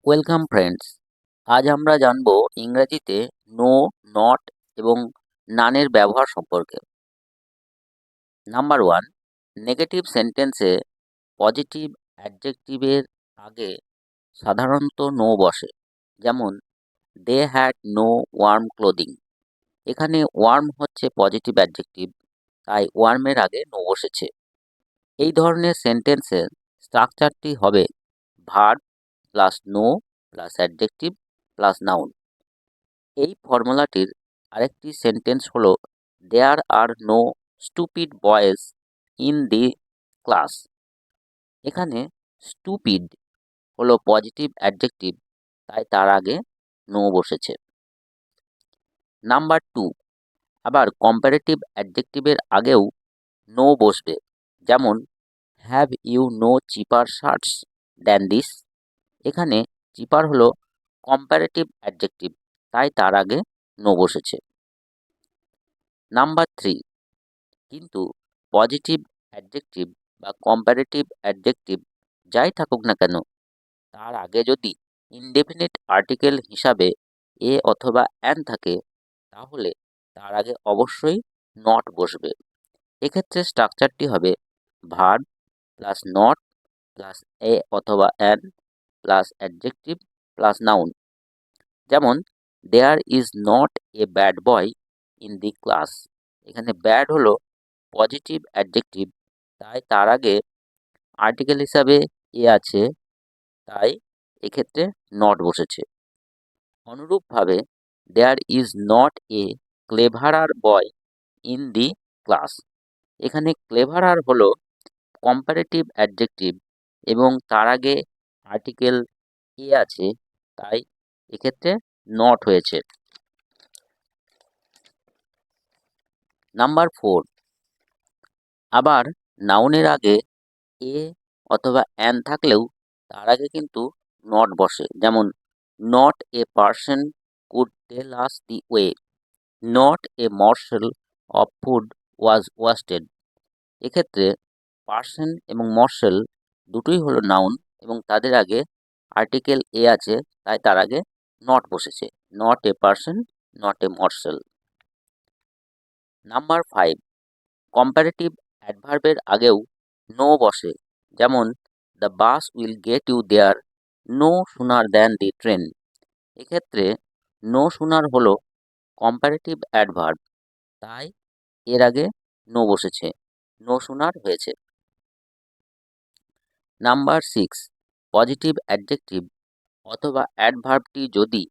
Welcome friends. আজ আমরা জানব ইংরেজিতে নো, নট এবং নানের ব্যবহার সম্পর্কে। নাম্বার ওয়ান, নেগেটিভ সেন্টেন্সে পজিটিভ অ্যাডজেক্টিভের আগে সাধারণত নো বসে। যেমন they had no warm clothing. এখানে ওয়ার্ম হচ্ছে পজিটিভ অ্যাডজেক্টিভ, তাই ওয়ার্মের আগে নো বসেছে। এই ধরনের সেন্টেন্সের স্ট্রাকচারটি হবে verb plus no plus adjective plus noun. এই ফর্মুলাটির আরেকটি সেন্টেন্স হলো there are no stupid boys in the class. এখানে স্টুপিড হলো পজিটিভ অ্যাডজেক্টিভ, তাই তার আগে নো বসেছে। নাম্বার টু, আবার কম্পারেটিভ অ্যাডজেক্টিভের আগেও নো বসবে। যেমন have you no cheaper shirts than this. এখানে চিপার হলো কম্পারেটিভ অ্যাডজেক্টিভ, তাই তার আগে নো বসেছে। নাম্বার থ্রি, কিন্তু পজিটিভ অ্যাডজেক্টিভ বা কম্পারেটিভ অ্যাডজেক্টিভ যাই থাকুক না কেন, তার আগে যদি ইনডেফিনিট আর্টিকেল হিসাবে এ অথবা অ্যান থাকে, তাহলে তার আগে অবশ্যই নট বসবে। এক্ষেত্রে স্ট্রাকচারটি হবে verb plus not plus a অথবা an plus adjective plus noun. যেমন there is not a bad boy in the class. এখানে ব্যাড হলো পজিটিভ অ্যাডজেক্টিভ, তাই তার আগে আর্টিকেল হিসাবে এ আছে, তাই এক্ষেত্রে নট বসেছে। অনুরূপভাবে there is not a cleverer boy in the class. এখানে ক্লেভারার হলো কম্পারেটিভ অ্যাডজেক্টিভ এবং তার আগে আর্টিকেল এ আছে, তাই এক্ষেত্রে নট হয়েছে। নাম্বার ফোর, আবার নাউনের আগে এ অথবা অ্যান থাকলেও তার আগে কিন্তু নট বসে। যেমন not a person could tell us the way, not a morsel of food was wasted. এক্ষেত্রে পার্সন এবং মর্সেল দুটোই হলো নাউন এবং তাদের আগে আর্টিকেল এ আছে, তাই তার আগে নট বসেছে। Not a person, not a morsel. Number five, comparative অ্যাডভার্বের আগেও নো বসে। যেমন the bus will get you there no sooner than the train. এক্ষেত্রে নো সুনার হলো কম্পারেটিভ অ্যাডভার্ব, তাই এর আগে নো বসেছে, নো সুনার হয়েছে। নাম্বার সিক্স, পজিটিভ অ্যাডজেক্টিভ অথবা অ্যাডভার্বটি যদি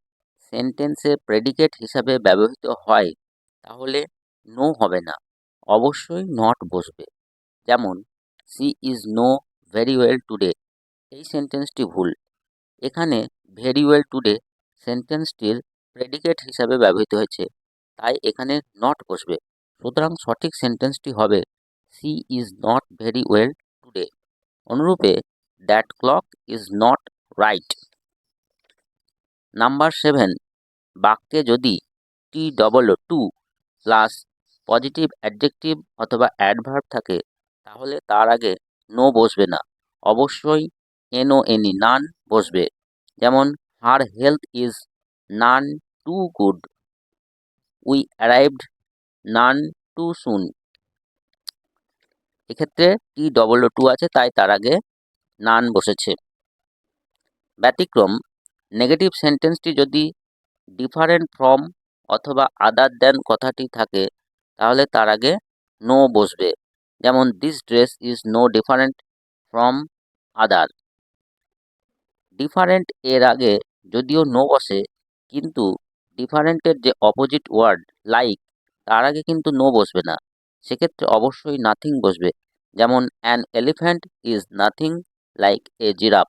সেন্টেন্সে প্রেডিকেট হিসাবে ব্যবহৃত হয়, তাহলে নো হবে না, অবশ্যই নট বসবে। যেমন she is no very well today. এই সেন্টেন্সটি ভুল। এখানে ভেরি ওয়েল টুডে সেন্টেন্সটির প্রেডিকেট হিসাবে ব্যবহৃত হয়েছে, তাই এখানে নট বসবে। সুতরাং সঠিক সেন্টেন্সটি হবে she is not very well today. অনুরূপে that clock is not right. Number seven, বাক্যে যদি T double too plus positive adjective অথবা অ্যাডভার্ব থাকে, তাহলে তার আগে নো বসবে না, অবশ্যই এনও এনি নান বসবে। যেমন her health is none too good, we arrived none too soon. এক্ষেত্রে টি ডবল টু আছে, তাই তার আগে নান বসেছে। ব্যতিক্রম, নেগেটিভ সেন্টেন্সটি যদি ডিফারেন্ট ফ্রম অথবা আদার দ্যান কথাটি থাকে, তাহলে তার আগে নো বসবে। যেমন this dress is no different from other. Different এর আগে যদিও নো বসে, কিন্তু ডিফারেন্টের যে অপোজিট ওয়ার্ড লাইক, তার আগে কিন্তু নো বসবে না, সেক্ষেত্রে অবশ্যই নাথিং বসবে। যেমন an elephant is nothing like a giraffe.